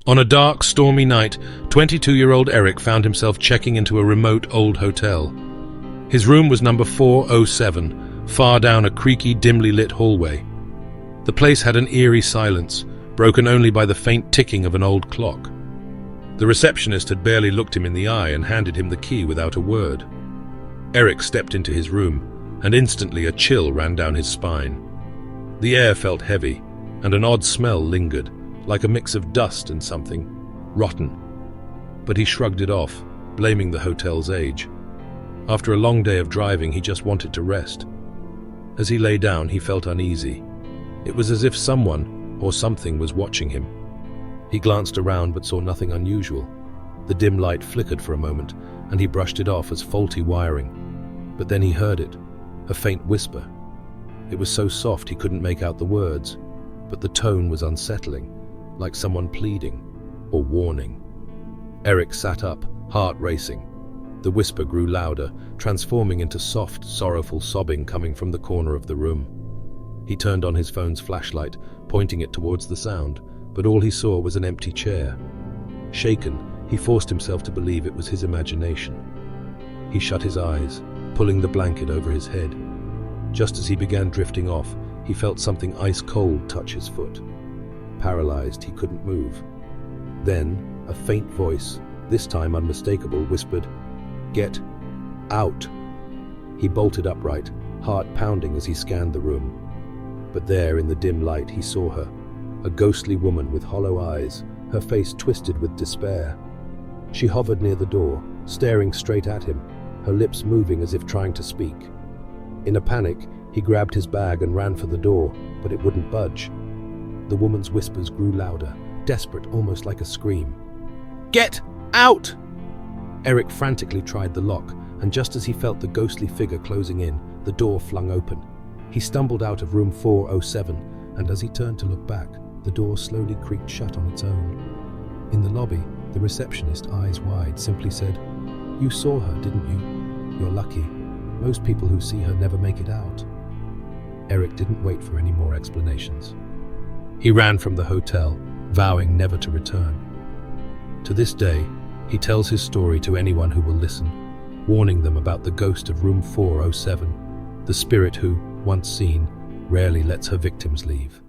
On a dark, stormy night, 22-year-old Eric found himself checking into a remote old hotel. His room was number 407, far down a creaky, dimly lit hallway. The place had an eerie silence, broken only by the faint ticking of an old clock. The receptionist had barely looked him in the eye and handed him the key without a word. Eric stepped into his room, and instantly a chill ran down his spine. The air felt heavy, and an odd smell lingered, like a mix of dust and something rotten. But he shrugged it off, blaming the hotel's age. After a long day of driving, he just wanted to rest. As he lay down, he felt uneasy. It was as if someone or something was watching him. He glanced around but saw nothing unusual. The dim light flickered for a moment, and he brushed it off as faulty wiring. But then he heard it, a faint whisper. It was so soft he couldn't make out the words, but the tone was unsettling, like someone pleading or warning. Eric sat up, heart racing. The whisper grew louder, transforming into soft, sorrowful sobbing coming from the corner of the room. He turned on his phone's flashlight, pointing it towards the sound, but all he saw was an empty chair. Shaken, he forced himself to believe it was his imagination. He shut his eyes, pulling the blanket over his head. Just as he began drifting off, he felt something ice-cold touch his foot. Paralyzed, he couldn't move. Then, a faint voice, this time unmistakable, whispered, "Get out." He bolted upright, heart pounding as he scanned the room. But there, in the dim light, he saw her, a ghostly woman with hollow eyes, her face twisted with despair. She hovered near the door, staring straight at him, her lips moving as if trying to speak. In a panic, he grabbed his bag and ran for the door, but it wouldn't budge. The woman's whispers grew louder, desperate, almost like a scream. "Get out!" Eric frantically tried the lock, and just as he felt the ghostly figure closing in, the door flung open. He stumbled out of room 407, and as he turned to look back, the door slowly creaked shut on its own. In the lobby, the receptionist, eyes wide, simply said, "You saw her, didn't you? You're lucky. Most people who see her never make it out." Eric didn't wait for any more explanations. He ran from the hotel, vowing never to return. To this day, he tells his story to anyone who will listen, warning them about the ghost of room 407, the spirit who, once seen, rarely lets her victims leave.